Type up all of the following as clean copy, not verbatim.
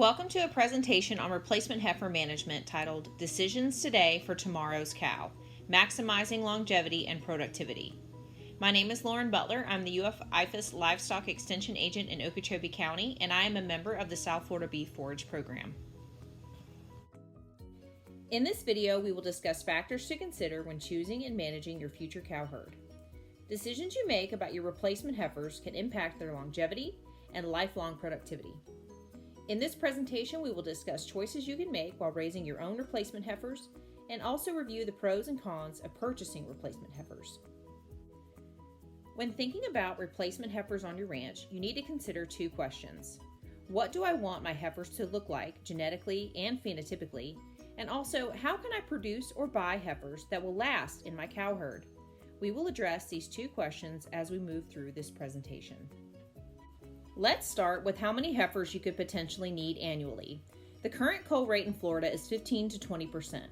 Welcome to a presentation on replacement heifer management titled Decisions Today for Tomorrow's Cow, Maximizing Longevity and Productivity. My name is Lauren Butler. I'm the UF IFAS Livestock Extension Agent in Okeechobee County, and I am a member of the South Florida Beef Forage Program. In this video, we will discuss factors to consider when choosing and managing your future cow herd. Decisions you make about your replacement heifers can impact their longevity and lifelong productivity. In this presentation, we will discuss choices you can make while raising your own replacement heifers and also review the pros and cons of purchasing replacement heifers. When thinking about replacement heifers on your ranch, you need to consider two questions. What do I want my heifers to look like genetically and phenotypically? And also, how can I produce or buy heifers that will last in my cow herd? We will address these two questions as we move through this presentation. Let's start with how many heifers you could potentially need annually. The current cull rate in Florida is 15 to 20%.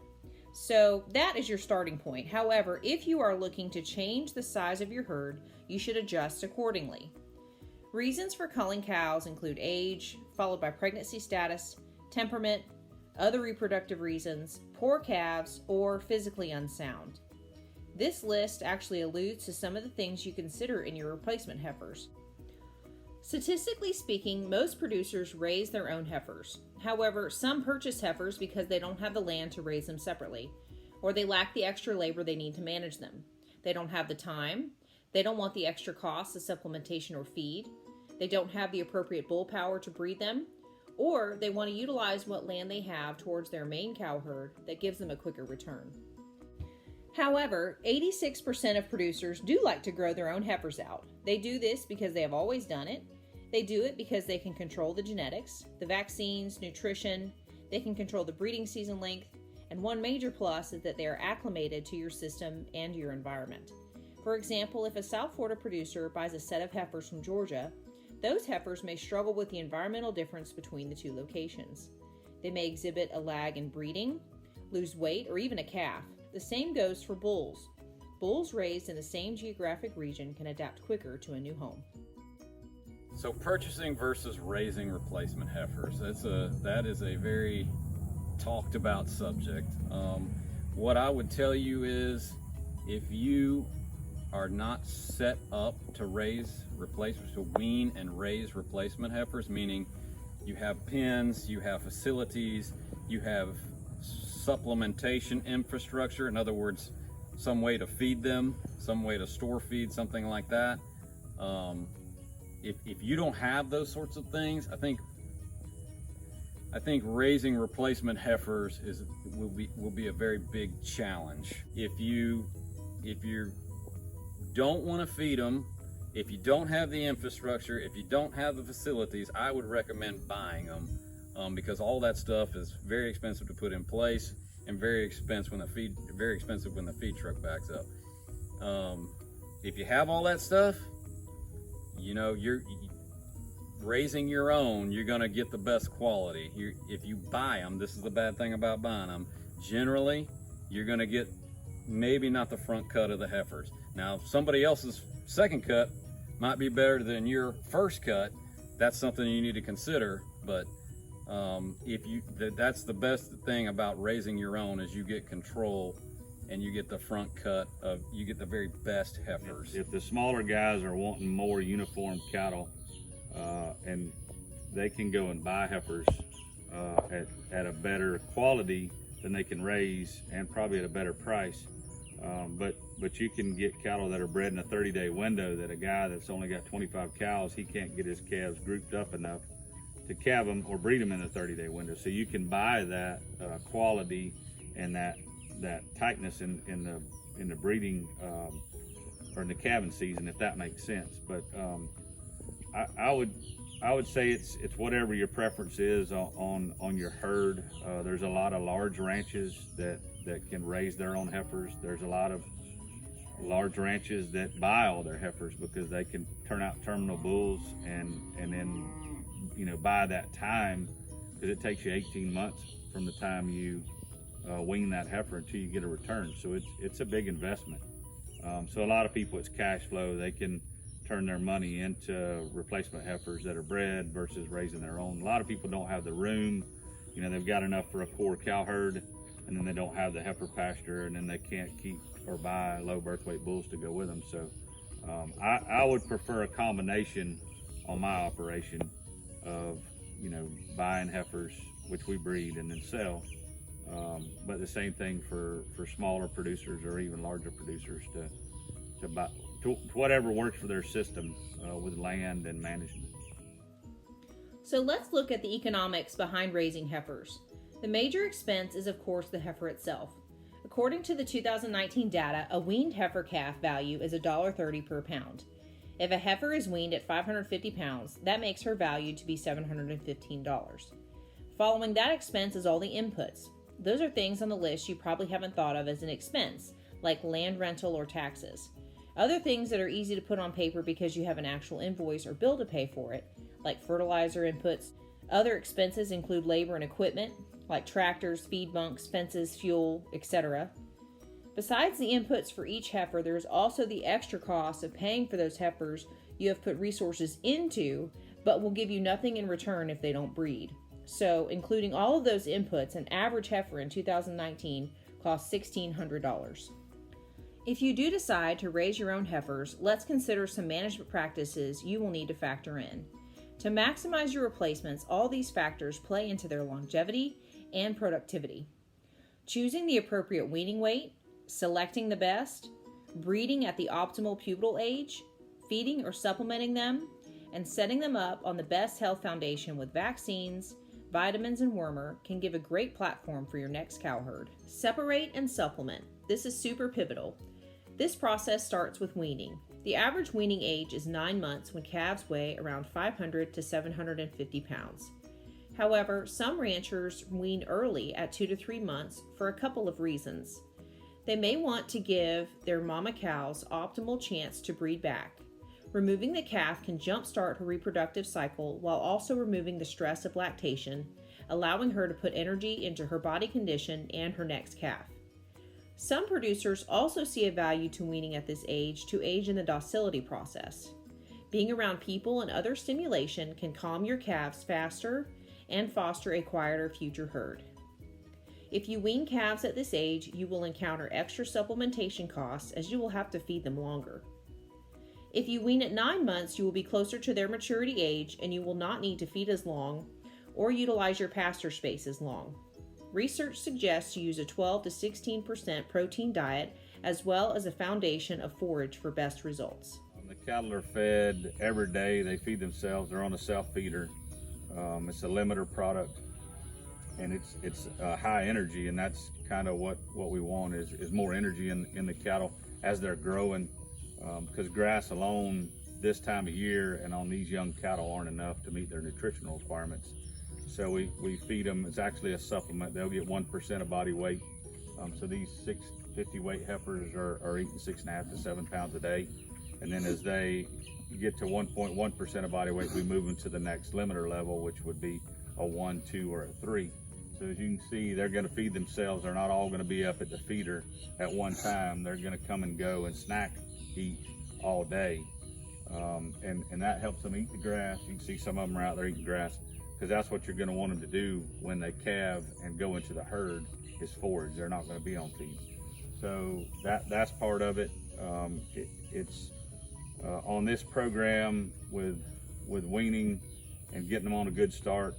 So that is your starting point. However, if you are looking to change the size of your herd, you should adjust accordingly. Reasons for culling cows include age, followed by pregnancy status, temperament, other reproductive reasons, poor calves, or physically unsound. This list actually alludes to some of the things you consider in your replacement heifers. Statistically speaking, most producers raise their own heifers. However, some purchase heifers because they don't have the land to raise them separately, or they lack the extra labor they need to manage them. They don't have the time, they don't want the extra costs of supplementation or feed, they don't have the appropriate bull power to breed them, or they want to utilize what land they have towards their main cow herd that gives them a quicker return. However, 86% of producers do like to grow their own heifers out. They do this because they have always done it. They do it because they can control the genetics, the vaccines, nutrition, they can control the breeding season length, and one major plus is that they are acclimated to your system and your environment. For example, if a South Florida producer buys a set of heifers from Georgia, those heifers may struggle with the environmental difference between the two locations. They may exhibit a lag in breeding, lose weight, or even a calf. The same goes for bulls. Bulls raised in the same geographic region can adapt quicker to a new home. So purchasing versus raising replacement heifers, that is a very talked about subject. What I would tell you is if you are not set up to raise replacements, to wean and raise replacement heifers, meaning you have pens, you have facilities, you have supplementation infrastructure, in other words, some way to feed them, some way to store feed, something like that. If you don't have those sorts of things, I think raising replacement heifers will be a very big challenge. If you don't want to feed them, if you don't have the infrastructure, if you don't have the facilities, I would recommend buying them. Because all that stuff is very expensive to put in place and very expensive when the feed truck backs up. If you have all that stuff, you know, you're raising your own, you're gonna get the best quality. If you buy them, this is the bad thing about buying them, generally you're gonna get maybe not the front cut of the heifers. Now, if somebody else's second cut might be better than your first cut, that's something you need to consider, but that's the best thing about raising your own is you get control and you get the front cut you get the very best heifers. If the smaller guys are wanting more uniform cattle, and they can go and buy heifers at a better quality than they can raise and probably at a better price, but you can get cattle that are bred in a 30-day window that a guy that's only got 25 cows, he can't get his calves grouped up enough to calve them or breed them in a 30-day window. So you can buy that quality and that tightness in the breeding or in the calving season, if that makes sense. But I would say it's whatever your preference is on your herd. There's a lot of large ranches that can raise their own heifers. There's a lot of large ranches that buy all their heifers because they can turn out terminal bulls and then, you know, by that time, because it takes you 18 months from the time you wean that heifer until you get a return. So it's a big investment. So a lot of people, it's cash flow. They can turn their money into replacement heifers that are bred versus raising their own. A lot of people don't have the room. You know, they've got enough for a core cow herd, and then they don't have the heifer pasture, and then they can't keep or buy low birth weight bulls to go with them. So I would prefer a combination on my operation of, you know, buying heifers, which we breed and then sell. But the same thing for smaller producers or even larger producers to buy to whatever works for their system with land and management. So let's look at the economics behind raising heifers. The major expense is, of course, the heifer itself. According to the 2019 data, a weaned heifer calf value is $1.30 per pound. If a heifer is weaned at 550 pounds, that makes her value to be $715. Following that expense is all the inputs. Those are things on the list you probably haven't thought of as an expense, like land rental or taxes. Other things that are easy to put on paper because you have an actual invoice or bill to pay for it, like fertilizer inputs. Other expenses include labor and equipment, like tractors, feed bunks, fences, fuel, etc. Besides the inputs for each heifer, there is also the extra cost of paying for those heifers you have put resources into, but will give you nothing in return if they don't breed. So, including all of those inputs, an average heifer in 2019 cost $1,600. If you do decide to raise your own heifers, let's consider some management practices you will need to factor in. To maximize your replacements, all these factors play into their longevity and productivity. Choosing the appropriate weaning weight, selecting the best, breeding at the optimal pubertal age, feeding or supplementing them, and setting them up on the best health foundation with vaccines, vitamins, and wormer can give a great platform for your next cow herd. Separate and supplement. This is super pivotal. This process starts with weaning. The average weaning age is 9 months when calves weigh around 500 to 750 pounds. However, some ranchers wean early at 2 to 3 months for a couple of reasons. They may want to give their mama cows optimal chance to breed back. Removing the calf can jumpstart her reproductive cycle while also removing the stress of lactation, allowing her to put energy into her body condition and her next calf. Some producers also see a value to weaning at this age to aid in the docility process. Being around people and other stimulation can calm your calves faster and foster a quieter future herd. If you wean calves at this age, you will encounter extra supplementation costs as you will have to feed them longer. If you wean at 9 months, you will be closer to their maturity age and you will not need to feed as long or utilize your pasture space as long. Research suggests you use a 12 to 16% protein diet as well as a foundation of forage for best results. The cattle are fed every day. They feed themselves. They're on a self-feeder. It's a limiter product, and it's high energy, and that's kind of what we want is more energy in the cattle as they're growing, because grass alone this time of year and on these young cattle aren't enough to meet their nutritional requirements. So we feed them. It's actually a supplement. They'll get 1% of body weight. So these 650 weight heifers are eating 6.5 to 7 pounds a day. And then as they get to 1.1% of body weight, we move them to the next limiter level, which would be a 1, 2, or a 3. So as you can see, they're going to feed themselves. They're not all going to be up at the feeder at one time. They're going to come and go and eat all day. And that helps them eat the grass. You can see some of them are out there eating grass, because that's what you're going to want them to do when they calve and go into the herd is forage. They're not going to be on feed. So that's part of it. It's on this program with weaning and getting them on a good start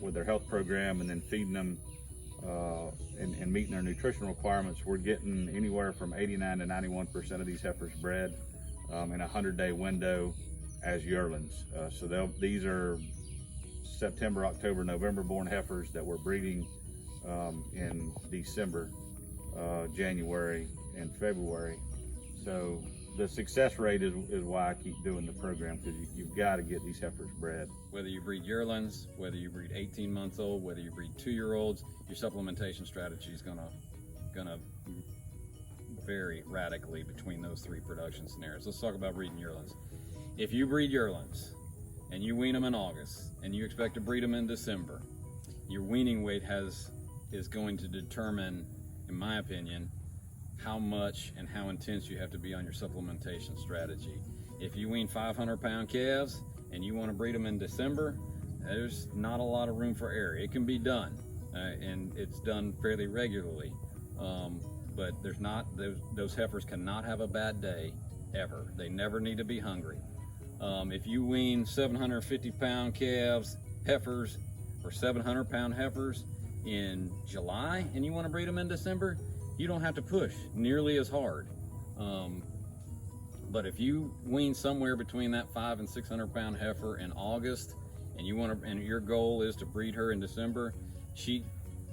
with their health program, and then feeding them and meeting their nutritional requirements. We're getting anywhere from 89 to 91% of these heifers bred in a 100-day window as yearlings. So these are September, October, November born heifers that we're breeding in December, January, and February. So the success rate is why I keep doing the program, because you've got to get these heifers bred. Whether you breed yearlings, whether you breed 18-month-old, whether you breed 2-year-olds, your supplementation strategy is gonna vary radically between those 3 production scenarios. Let's talk about breeding yearlings. If you breed yearlings and you wean them in August and you expect to breed them in December, your weaning weight is going to determine, in my opinion, how much and how intense you have to be on your supplementation strategy. If you wean 500-pound calves and you want to breed them in December, there's not a lot of room for error. It can be done, and it's done fairly regularly, but there's not, those heifers cannot have a bad day ever. They never need to be hungry. If you wean 750-pound calves, heifers, or 700-pound heifers in July and you want to breed them in December, you don't have to push nearly as hard. But if you wean somewhere between that 500 and 600-pound heifer in August, and and your goal is to breed her in December, she,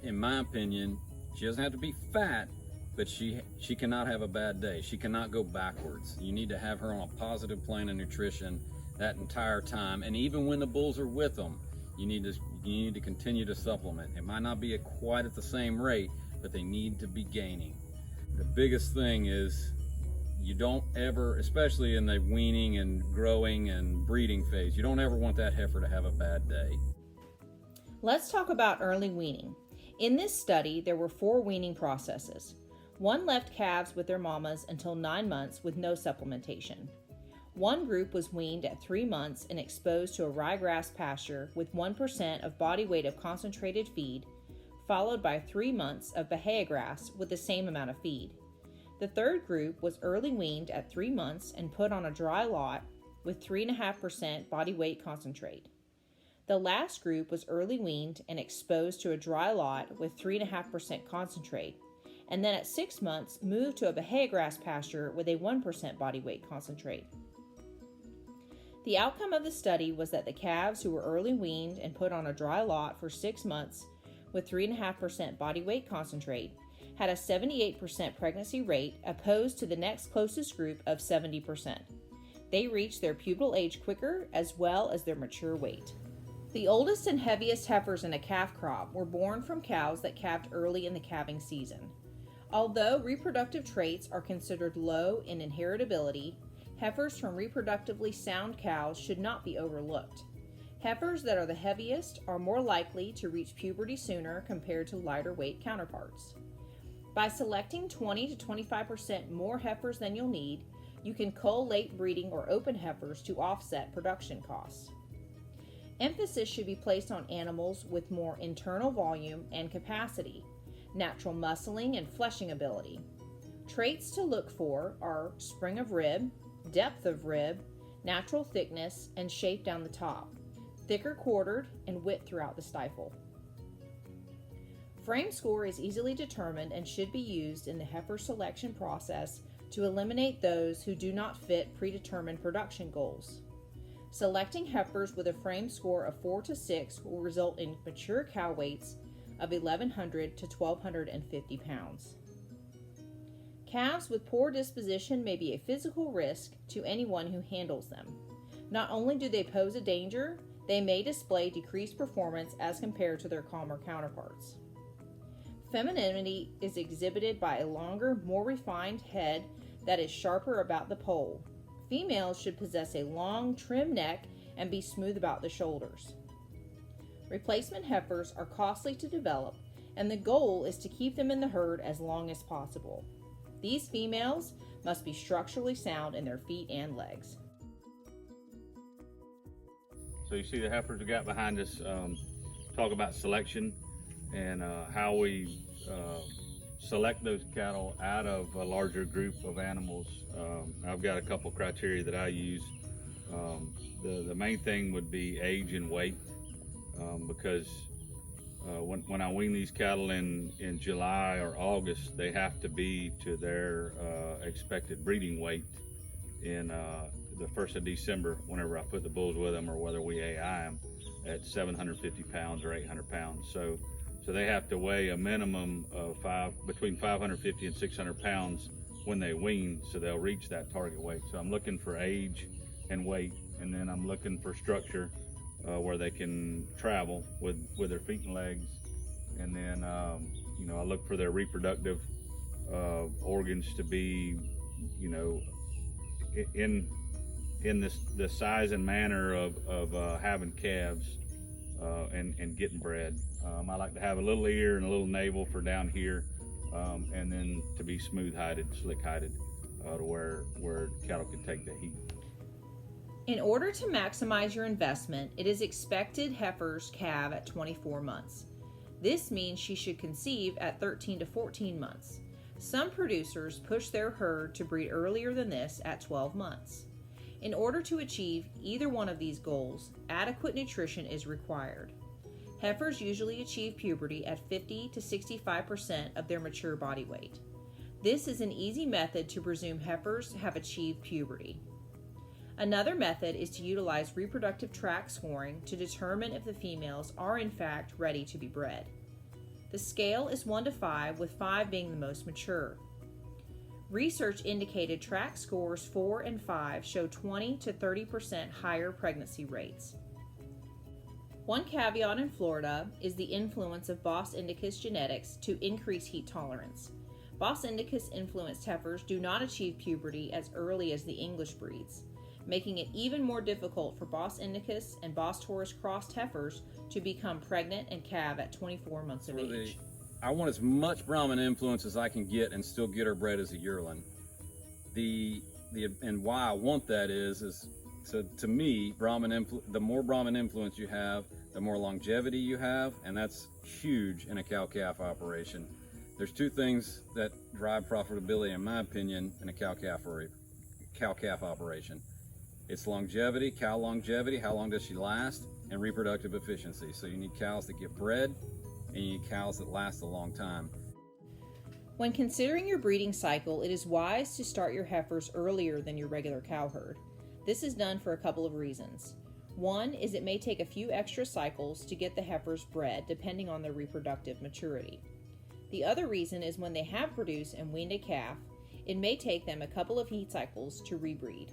in my opinion, she doesn't have to be fat, but she cannot have a bad day. She cannot go backwards. You need to have her on a positive plan of nutrition that entire time, and even when the bulls are with them, you need to continue to supplement. It might not be quite at the same rate, but they need to be gaining. The biggest thing is you don't ever, especially in the weaning and growing and breeding phase, you don't ever want that heifer to have a bad day. Let's talk about early weaning. In this study, there were 4 weaning processes. 1 left calves with their mamas until 9 months with no supplementation. 1 group was weaned at 3 months and exposed to a ryegrass pasture with 1% of body weight of concentrated feed, followed by 3 months of bahia grass with the same amount of feed. The 3rd group was early weaned at 3 months and put on a dry lot with 3.5% body weight concentrate. The last group was early weaned and exposed to a dry lot with 3.5% concentrate, and then at 6 months moved to a bahia grass pasture with a 1% body weight concentrate. The outcome of the study was that the calves who were early weaned and put on a dry lot for 6 months with 3.5% body weight concentrate had a 78% pregnancy rate opposed to the next closest group of 70%. They reached their pubal age quicker as well as their mature weight. The oldest and heaviest heifers in a calf crop were born from cows that calved early in the calving season. Although reproductive traits are considered low in inheritability, heifers from reproductively sound cows should not be overlooked. Heifers that are the heaviest are more likely to reach puberty sooner compared to lighter weight counterparts. By selecting 20 to 25% more heifers than you'll need, you can cull late breeding or open heifers to offset production costs. Emphasis should be placed on animals with more internal volume and capacity, natural muscling and fleshing ability. Traits to look for are spring of rib, depth of rib, natural thickness, and shape down the top, thicker quartered, and width throughout the stifle. Frame score is easily determined and should be used in the heifer selection process to eliminate those who do not fit predetermined production goals. Selecting heifers with a frame score of 4 to 6 will result in mature cow weights of 1,100 to 1,250 pounds. Calves with poor disposition may be a physical risk to anyone who handles them. Not only do they pose a danger, they may display decreased performance as compared to their calmer counterparts. Femininity is exhibited by a longer, more refined head that is sharper about the poll. Females should possess a long, trim neck and be smooth about the shoulders. Replacement heifers are costly to develop, and the goal is to keep them in the herd as long as possible. These females must be structurally sound in their feet and legs. So you see the heifers we got behind us, talk about selection and how we select those cattle out of a larger group of animals. I've got a couple criteria that I use. The main thing would be age and weight, because when I wean these cattle in July or August, they have to be to their expected breeding weight in the 1st of December, whenever I put the bulls with them, or whether we AI them at 750 pounds or 800 pounds. So they have to weigh a minimum of between 550 and 600 pounds when they wean, so they'll reach that target weight. So I'm looking for age and weight, and then I'm looking for structure where they can travel with their feet and legs. And then I look for their reproductive organs to be in the size and manner of having calves and getting bred. I like to have a little ear and a little navel for down here, and then to be smooth-hided, slick-hided, to where cattle can take the heat. In order to maximize your investment, it is expected heifers calve at 24 months. This means she should conceive at 13 to 14 months. Some producers push their herd to breed earlier than this at 12 months. In order to achieve either one of these goals, adequate nutrition is required. Heifers usually achieve puberty at 50 to 65% of their mature body weight. This is an easy method to presume heifers have achieved puberty. Another method is to utilize reproductive tract scoring to determine if the females are in fact ready to be bred. The scale is 1 to 5, with 5 being the most mature. Research indicated tract scores 4 and 5 show 20 to 30% higher pregnancy rates. One caveat in Florida is the influence of Bos indicus genetics to increase heat tolerance. Bos indicus influenced heifers do not achieve puberty as early as the English breeds, making it even more difficult for Bos indicus and Bos taurus crossed heifers to become pregnant and calve at 24 months of age. I want as much Brahman influence as I can get and still get her bred as a yearling. And why I want that is so to me, the more Brahman influence you have, the more longevity you have, and that's huge in a cow-calf operation. There's two things that drive profitability, in my opinion, in a cow-calf operation. It's longevity, cow longevity, how long does she last, and reproductive efficiency. So you need cows that get bred, and you need cows that last a long time. When considering your breeding cycle, it is wise to start your heifers earlier than your regular cow herd. This is done for a couple of reasons. One is it may take a few extra cycles to get the heifers bred, depending on their reproductive maturity. The other reason is when they have produced and weaned a calf, it may take them a couple of heat cycles to rebreed.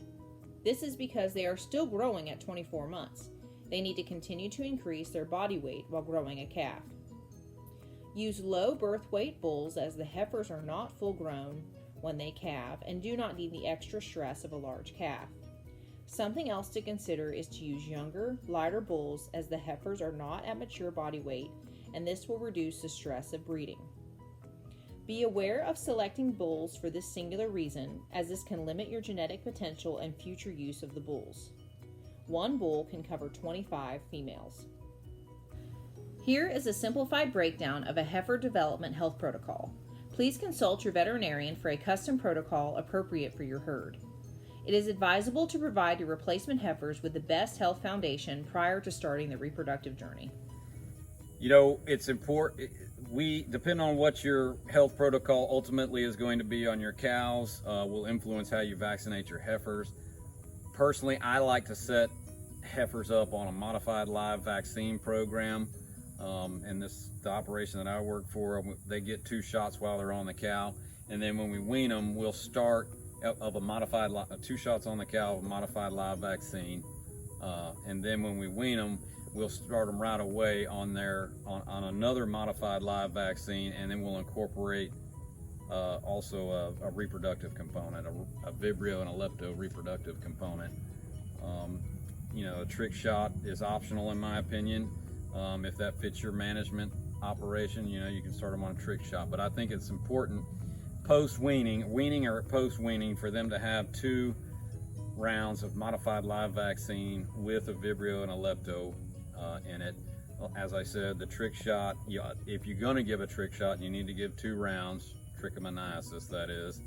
This is because they are still growing at 24 months. They need to continue to increase their body weight while growing a calf. Use low birth weight bulls, as the heifers are not full grown when they calve and do not need the extra stress of a large calf. Something else to consider is to use younger, lighter bulls, as the heifers are not at mature body weight, and this will reduce the stress of breeding. Be aware of selecting bulls for this singular reason, as this can limit your genetic potential and future use of the bulls. One bull can cover 25 females. Here is a simplified breakdown of a heifer development health protocol. Please consult your veterinarian for a custom protocol appropriate for your herd. It is advisable to provide your replacement heifers with the best health foundation prior to starting the reproductive journey. You know, it's important. Depending on what your health protocol ultimately is going to be on your cows, will influence how you vaccinate your heifers. Personally, I like to set heifers up on a modified live vaccine program. And the operation that I work for, they get 2 shots while they're on the cow. And then when we wean them, we'll start of a modified 2 shots on the cow of a modified live vaccine. And then when we wean them, we'll start them right away on another modified live vaccine, and then we'll incorporate also a reproductive component, a Vibrio and a Lepto reproductive component. You know, a trick shot is optional in my opinion. If that fits your management operation, you know, you can start them on a trick shot. But I think it's important weaning or post-weaning, for them to have 2 rounds of modified live vaccine with a Vibrio and a Lepto in it. As I said, the trick shot, if you're going to give a trick shot, you need to give 2 rounds, trichomoniasis that is,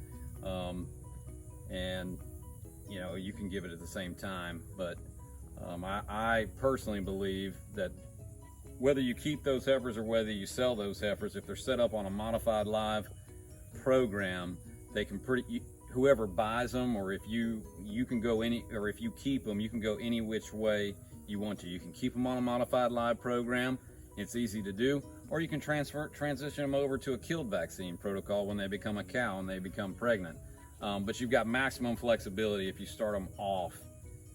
and you know, you can give it at the same time. But I personally believe that whether you keep those heifers or whether you sell those heifers, if they're set up on a modified live program, they can whoever buys them, or if you can go if you keep them, you can go any which way you want to. You can keep them on a modified live program, it's easy to do, or you can transition them over to a killed vaccine protocol when they become a cow and they become pregnant. But you've got maximum flexibility if you start them off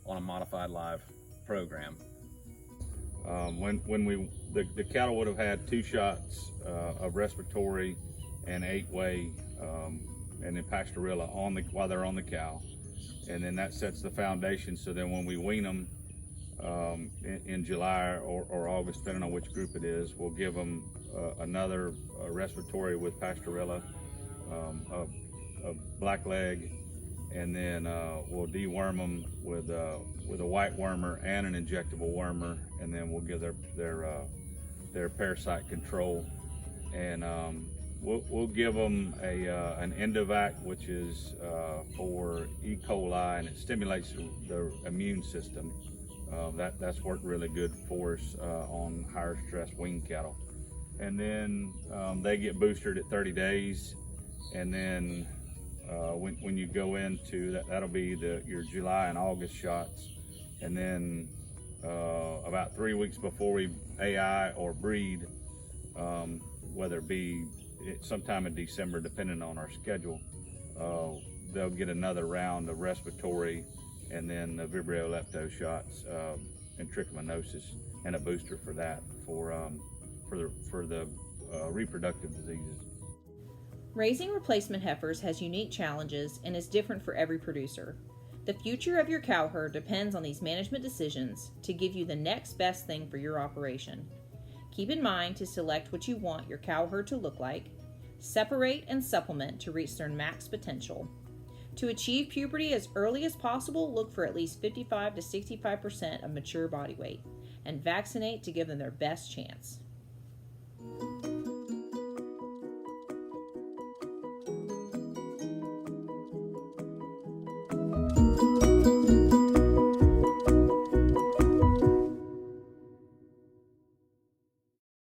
on a modified live program. When the cattle would have had 2 shots of respiratory and 8-way and then pastorilla while they're on the cow, and then that sets the foundation. So then when we wean them, in July or August, depending on which group it is. We'll give them another respiratory with Pastorella, a black leg, and then we'll deworm them with a white wormer and an injectable wormer, and then we'll give their parasite control. And we'll give them an Endovac, which is for E. coli, and it stimulates the immune system. That's worked really good for us on higher stress wean cattle. And then they get boosted at 30 days, and then when you go into that'll be your July and August shots, and then about 3 weeks before we AI or breed, whether it be sometime in December, depending on our schedule, they'll get another round of respiratory, and then the Vibrio lepto shots, and trichomoniasis, and a booster for that for the reproductive diseases. Raising replacement heifers has unique challenges and is different for every producer. The future of your cow herd depends on these management decisions to give you the next best thing for your operation. Keep in mind to select what you want your cow herd to look like, separate and supplement to reach their max potential. To achieve puberty as early as possible, look for at least 55 to 65% of mature body weight, and vaccinate to give them their best chance.